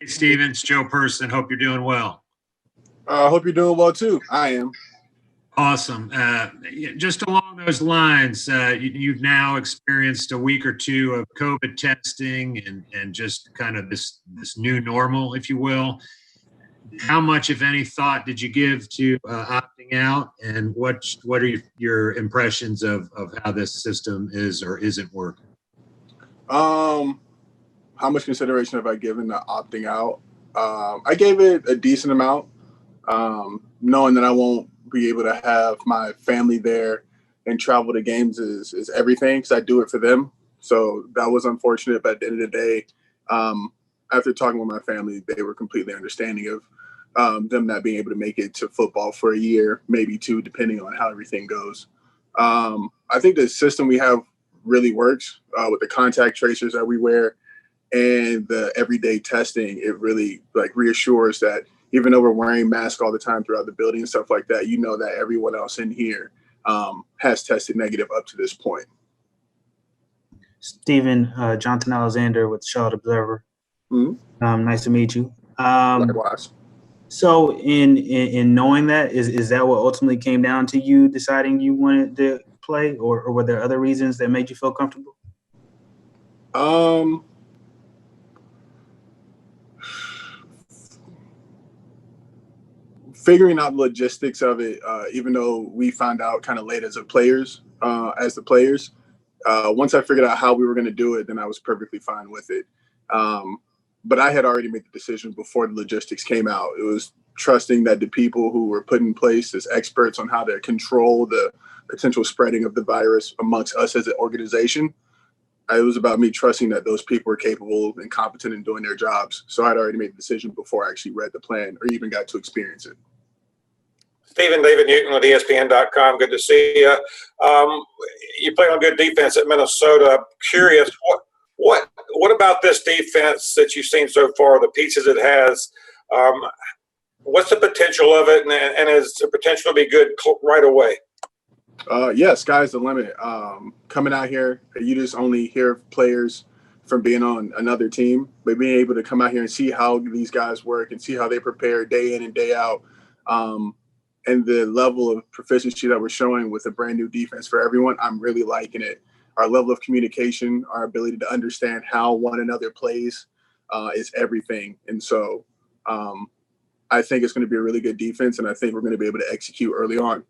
Hey, Steven, it's Joe Person. Hope you're doing well. I hope you're doing well too. I am. Awesome. Just along those lines, you've now experienced a week or two of COVID testing and just kind of this new normal, if you will. How much, if any, thought did you give to opting out, and what are your impressions of how this system is or isn't working? How much consideration have I given to opting out? I gave it a decent amount, knowing that I won't be able to have my family there and travel to games is everything, because I do it for them. So that was unfortunate, but at the end of the day, after talking with my family, they were completely understanding of them not being able to make it to football for a year, maybe two, depending on how everything goes. I think the system we have really works with the contact tracers that we wear and the everyday testing. It really reassures that even though we're wearing masks all the time throughout the building and stuff like that, you know that everyone else in here has tested negative up to this point. Steven, Jonathan Alexander with Charlotte Observer. Mm-hmm. Nice to meet you. Likewise. So in knowing that, is that what ultimately came down to you deciding you wanted to play, or were there other reasons that made you feel comfortable? Figuring out the logistics of it, even though we found out kind of late as the players, once I figured out how we were going to do it, then I was perfectly fine with it. But I had already made the decision before the logistics came out. It was trusting that the people who were put in place as experts on how to control the potential spreading of the virus amongst us as an organization, it was about me trusting that those people were capable and competent in doing their jobs. So I'd already made the decision before I actually read the plan or even got to experience it. Stephen, David Newton with ESPN.com. Good to see you. You play on good defense at Minnesota. Curious, what about this defense that you've seen so far, the pieces it has, what's the potential of it, and is the potential to be good right away? Yeah, sky's the limit. Coming out here, you just only hear players from being on another team, but being able to come out here and see how these guys work and see how they prepare day in and day out, and the level of proficiency that we're showing with a brand new defense for everyone, I'm really liking it. Our level of communication, our ability to understand how one another plays is everything. And so I think it's going to be a really good defense, and I think we're going to be able to execute early on.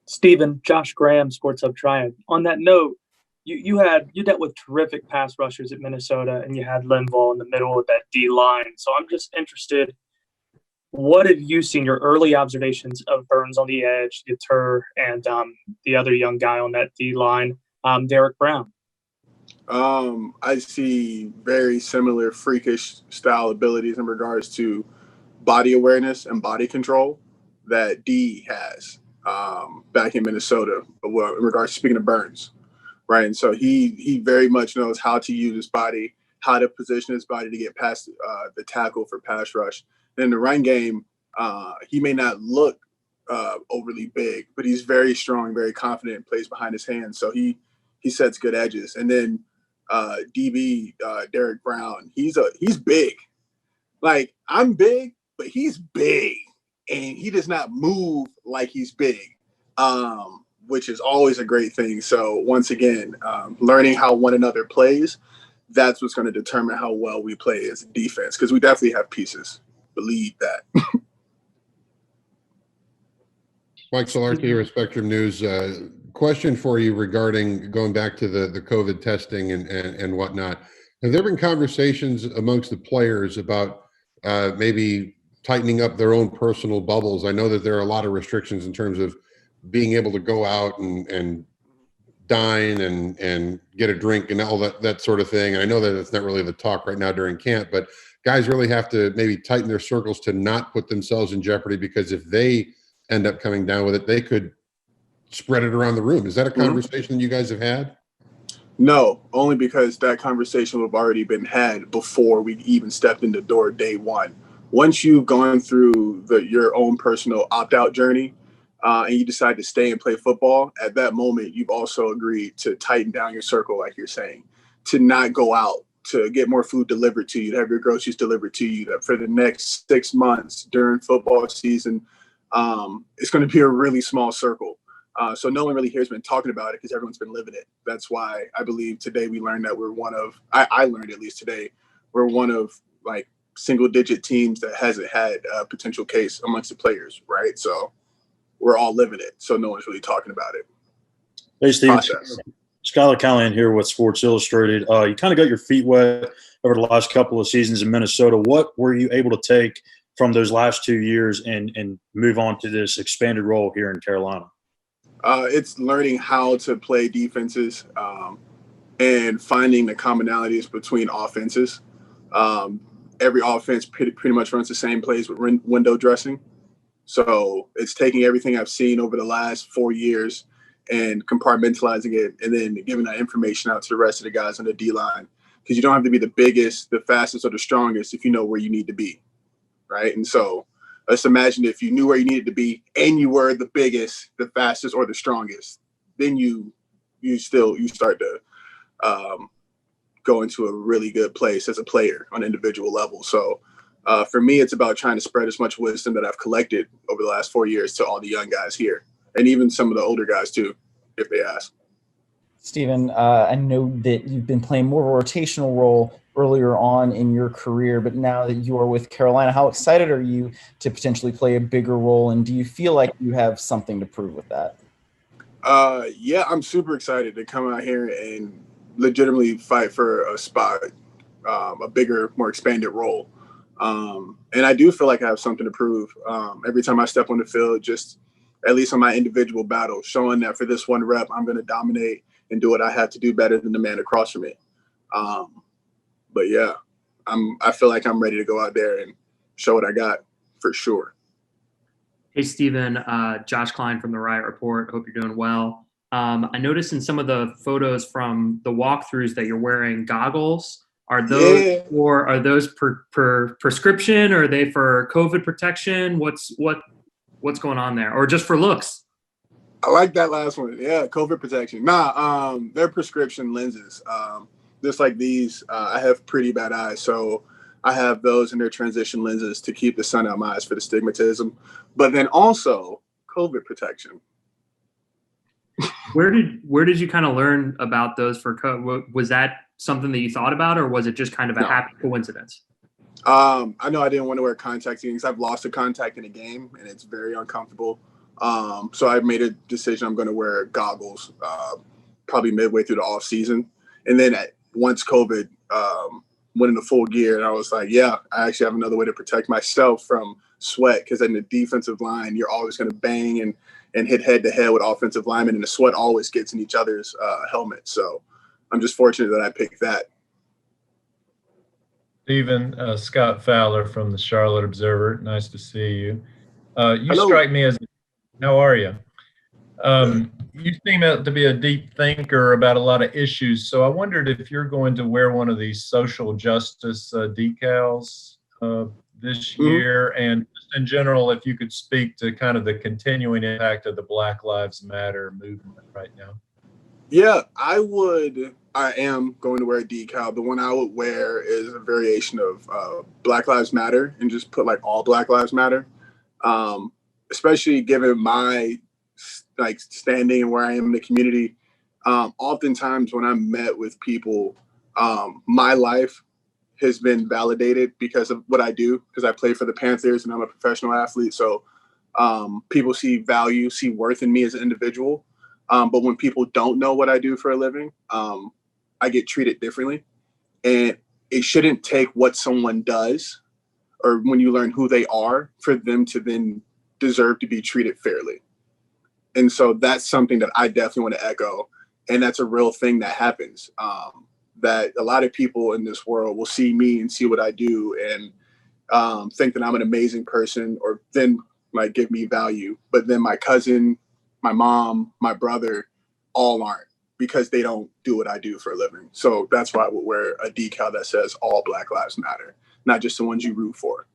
Stephen, Josh Graham, Sports Hub Triad. On that note, you dealt with terrific pass rushers at Minnesota, and you had Linval in the middle of that D line. So I'm just interested, what have you seen, your early observations of Burns on the edge, Yatur, and the other young guy on that D line, Derek Brown? I see very similar freakish style abilities in regards to body awareness and body control that D has back in Minnesota, in regards to speaking of Burns, right? And so he very much knows how to use his body, how to position his body to get past the tackle for pass rush. And in the run game, he may not look overly big, but he's very strong, very confident, and plays behind his hands. So he sets good edges. And then DB Derek Brown, he's big. Like, I'm big, but he's big, and he does not move like he's big, which is always a great thing. So once again, learning how one another plays, that's what's going to determine how well we play as a defense, because we definitely have pieces. Believe that. Mike Solarki with Spectrum News. Question for you regarding going back to the COVID testing and whatnot. Have there been conversations amongst the players about maybe tightening up their own personal bubbles? I know that there are a lot of restrictions in terms of being able to go out and dine and get a drink and all that sort of thing. And I know that it's not really the talk right now during camp, but guys really have to maybe tighten their circles to not put themselves in jeopardy, because if they end up coming down with it, they could spread it around the room. Is that a conversation you guys have had? No, only because that conversation would have already been had before we even stepped in the door day one. Once you've gone through your own personal opt-out journey and you decide to stay and play football, at that moment, you've also agreed to tighten down your circle, like you're saying, to not go out to get more food delivered to you, to have your groceries delivered to you, that for the next 6 months during football season, it's going to be a really small circle. So no one really here has been talking about it because everyone's been living it. That's why I believe today we learned that we're one of, I learned at least today, we're one of like single digit teams that hasn't had a potential case amongst the players, right? So we're all living it. So no one's really talking about it. Hey, Steve. Process. Skylar Callahan here with Sports Illustrated. You kind of got your feet wet over the last couple of seasons in Minnesota. What were you able to take from those last 2 years and move on to this expanded role here in Carolina? It's learning how to play defenses and finding the commonalities between offenses. Every offense pretty much runs the same plays with window dressing. So it's taking everything I've seen over the last 4 years and compartmentalizing it and then giving that information out to the rest of the guys on the D-line. Because you don't have to be the biggest, the fastest, or the strongest if you know where you need to be, right? And so let's imagine if you knew where you needed to be and you were the biggest, the fastest, or the strongest, then you start to go into a really good place as a player on an individual level. So for me, it's about trying to spread as much wisdom that I've collected over the last 4 years to all the young guys here, and even some of the older guys too, if they ask. Steven, I know that you've been playing more of a rotational role earlier on in your career, but now that you are with Carolina, how excited are you to potentially play a bigger role? And do you feel like you have something to prove with that? Yeah, I'm super excited to come out here and legitimately fight for a spot, a bigger, more expanded role. And I do feel like I have something to prove every time I step on the field, just at least on my individual battle, showing that for this one rep, I'm going to dominate and do what I have to do better than the man across from me. But yeah, I feel like I'm ready to go out there and show what I got for sure. Hey, Steven, Josh Klein from the Riot Report. Hope you're doing well. I noticed in some of the photos from the walkthroughs that you're wearing goggles. Are those or are those per prescription, or are they for COVID protection? What's going on there, or just for looks? I like that last one. Yeah, COVID protection. Nah, they're prescription lenses. Just like these, I have pretty bad eyes, so I have those and their transition lenses to keep the sun out my eyes for the stigmatism, but then also COVID protection. Where did you kind of learn about those for COVID? Was that something that you thought about, or was it just kind of a happy coincidence? I know I didn't want to wear contact lenses. I've lost a contact in a game, and it's very uncomfortable. So I made a decision. I'm going to wear goggles probably midway through the off season, and then once COVID went into full gear, and I was like, yeah, I actually have another way to protect myself from sweat, because in the defensive line, you're always going to bang and hit head to head with offensive linemen, and the sweat always gets in each other's helmets. So I'm just fortunate that I picked that. Steven, Scott Fowler from the Charlotte Observer. Nice to see you. You Hello. strike me as, how are you? You seem to be a deep thinker about a lot of issues. So I wondered if you're going to wear one of these social justice decals this year, and just in general, if you could speak to kind of the continuing impact of the Black Lives Matter movement right now. Yeah, I am going to wear a decal. The one I would wear is a variation of Black Lives Matter, and just put like all Black Lives Matter. Especially given my standing and where I am in the community. Oftentimes when I'm met with people, my life has been validated because of what I do, because I play for the Panthers and I'm a professional athlete. So people see value, see worth in me as an individual. But when people don't know what I do for a living, I get treated differently. And it shouldn't take what someone does, or when you learn who they are, for them to then deserve to be treated fairly. And so that's something that I definitely want to echo. And that's a real thing that happens, that a lot of people in this world will see me and see what I do and think that I'm an amazing person, or then like give me value. But then my cousin, my mom, my brother, all aren't, because they don't do what I do for a living. So that's why I would wear a decal that says all Black Lives Matter, not just the ones you root for.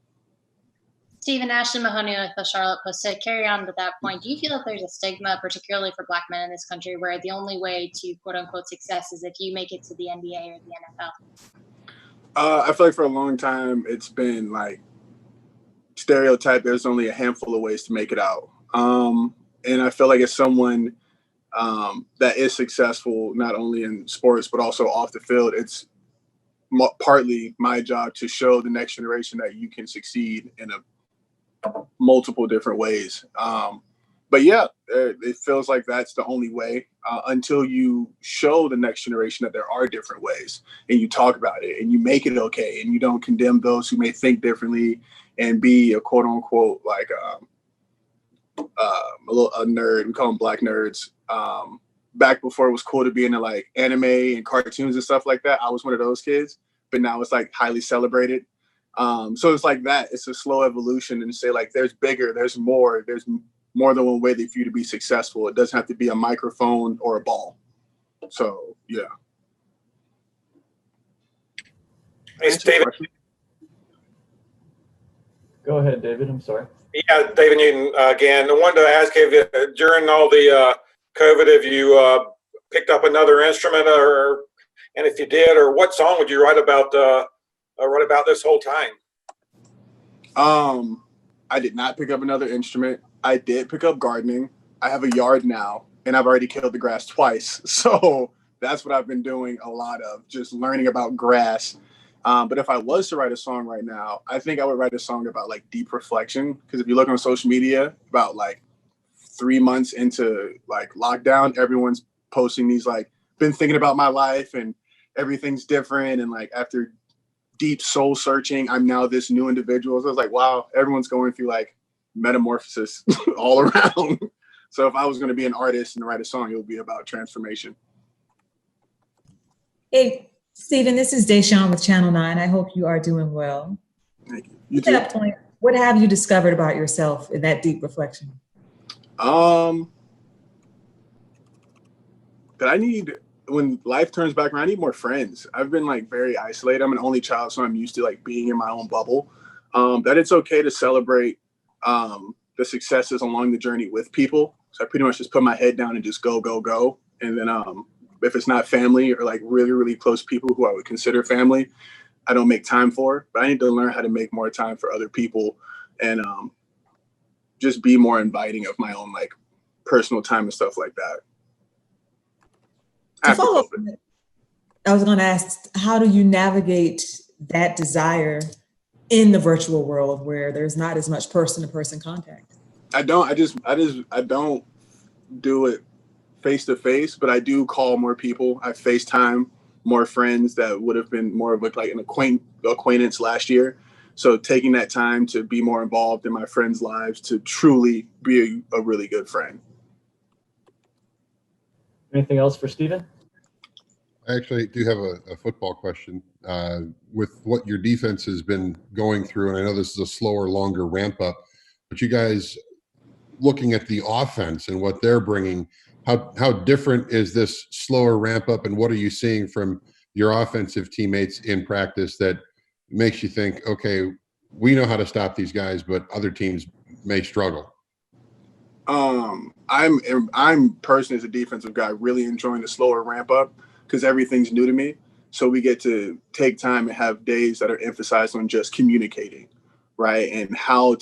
Stephen, Ashley Mahoney with the Charlotte Post. To carry on to that point, do you feel that there's a stigma, particularly for Black men in this country, where the only way to quote unquote success is if you make it to the NBA or the NFL? I feel like for a long time it's been like stereotype. There's only a handful of ways to make it out. And I feel like as someone that is successful, not only in sports, but also off the field, it's partly my job to show the next generation that you can succeed in multiple different ways. But yeah, it feels like that's the only way until you show the next generation that there are different ways, and you talk about it and you make it okay, and you don't condemn those who may think differently and be a quote unquote like a nerd. We call them black nerds. Back before it was cool to be into like anime and cartoons and stuff like that, I was one of those kids, but now it's like highly celebrated. So it's like that. It's a slow evolution, and say like there's bigger, there's more than one way for you to be successful. It doesn't have to be a microphone or a ball. So yeah. Hey, Steven. Go ahead, David. I'm sorry. Yeah, David Newton again. I wanted to ask you, during all the COVID, have you picked up another instrument, and if you did, or what song would you write about this whole time? I did not pick up another instrument. I did pick up gardening. I have a yard now, and I've already killed the grass twice. So that's what I've been doing a lot of, just learning about grass. But if I was to write a song right now, I think I would write a song about like deep reflection. Because if you look on social media, about like 3 months into like lockdown, everyone's posting these like, been thinking about my life and everything's different. And like after deep soul searching, I'm now this new individual. So I was like, wow, everyone's going through like metamorphosis all around. So if I was going to be an artist and write a song, it would be about transformation. Hey, Stephen, this is Deshawn with Channel 9. I hope you are doing well. Thank you. At that point, what have you discovered about yourself in that deep reflection? That I need, when life turns back around, I need more friends. I've been like very isolated. I'm an only child, so I'm used to like being in my own bubble. That it's okay to celebrate the successes along the journey with people. So I pretty much just put my head down and just go. And then if it's not family or like really, really close people who I would consider family, I don't make time for. But I need to learn how to make more time for other people and just be more inviting of my own like personal time and stuff like that. To follow up, I was going to ask, how do you navigate that desire in the virtual world where there's not as much person-to-person contact? I don't do it face to face, but I do call more people. I FaceTime more friends that would have been more of like an acquaintance last year. So taking that time to be more involved in my friends' lives to truly be a really good friend. Anything else for Stephen? I actually do have a football question. With what your defense has been going through, and I know this is a slower, longer ramp up, but you guys looking at the offense and what they're bringing, how different is this slower ramp up, and what are you seeing from your offensive teammates in practice that makes you think, okay, we know how to stop these guys, but other teams may struggle? I'm personally, as a defensive guy, really enjoying the slower ramp up because everything's new to me. So we get to take time and have days that are emphasized on just communicating, right? And how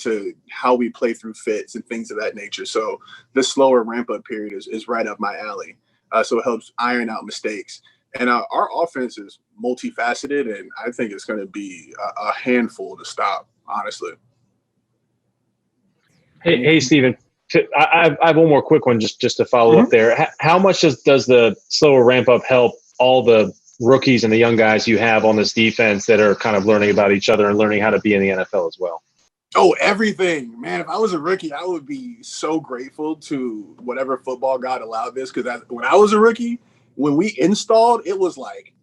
we play through fits and things of that nature. So the slower ramp up period is right up my alley. So it helps iron out mistakes. And our offense is multifaceted, and I think it's going to be a handful to stop, honestly. Hey, Stephen. I have one more quick one just to follow up there. How much does the slower ramp up help all the rookies and the young guys you have on this defense that are kind of learning about each other and learning how to be in the NFL as well? Oh, everything, man. If I was a rookie, I would be so grateful to whatever football God allowed this, because when I was a rookie, when we installed, it was like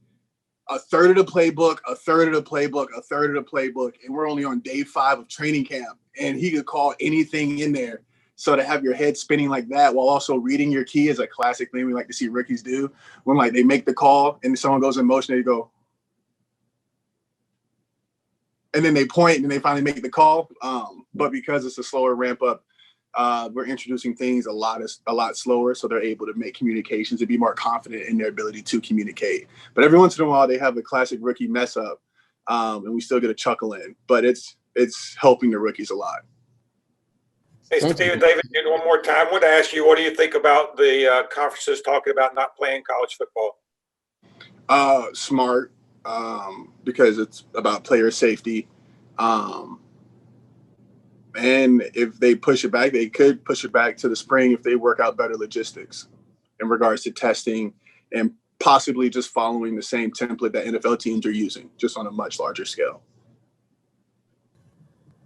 a third of the playbook, a third of the playbook, a third of the playbook, and we're only on day 5 of training camp, and he could call anything in there. So to have your head spinning like that while also reading your key is a classic thing we like to see rookies do. When like they make the call and someone goes in motion, they go, and then they point and they finally make the call. But because it's a slower ramp up, we're introducing things a lot slower, so they're able to make communications and be more confident in their ability to communicate. But every once in a while, they have a classic rookie mess up, and we still get a chuckle in. But it's helping the rookies a lot. Hey, Stephen, David, one more time. I want to ask you, what do you think about the conferences talking about not playing college football? Smart, because it's about player safety. And if they push it back, they could push it back to the spring if they work out better logistics in regards to testing and possibly just following the same template that NFL teams are using, just on a much larger scale.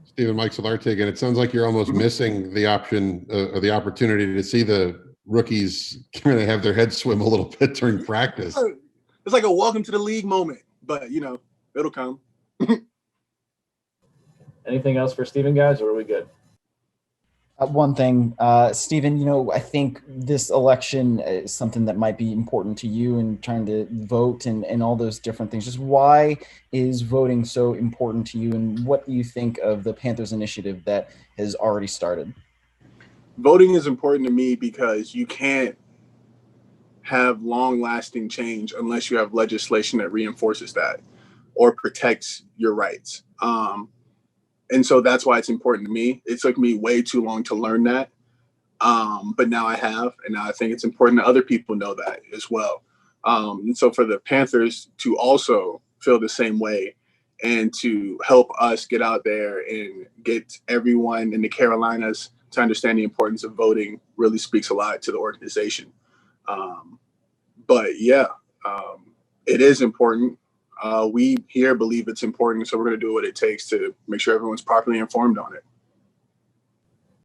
Stephen, Mike Solarte again. It sounds like you're almost missing the option or the opportunity to see the rookies kind of have their heads swim a little bit during practice. It's like a welcome to the league moment, but it'll come. Anything else for Stephen, guys, or are we good? One thing, Stephen, I think this election is something that might be important to you in trying to vote and all those different things. Just why is voting so important to you, and what do you think of the Panthers initiative that has already started? Voting is important to me because you can't have long-lasting change unless you have legislation that reinforces that or protects your rights. And so that's why it's important to me. It took me way too long to learn that. But now I have, and now I think it's important that other people know that as well. And so for the Panthers to also feel the same way and to help us get out there and get everyone in the Carolinas to understand the importance of voting really speaks a lot to the organization. But yeah, it is important. We here believe it's important, so we're going to do what it takes to make sure everyone's properly informed on it.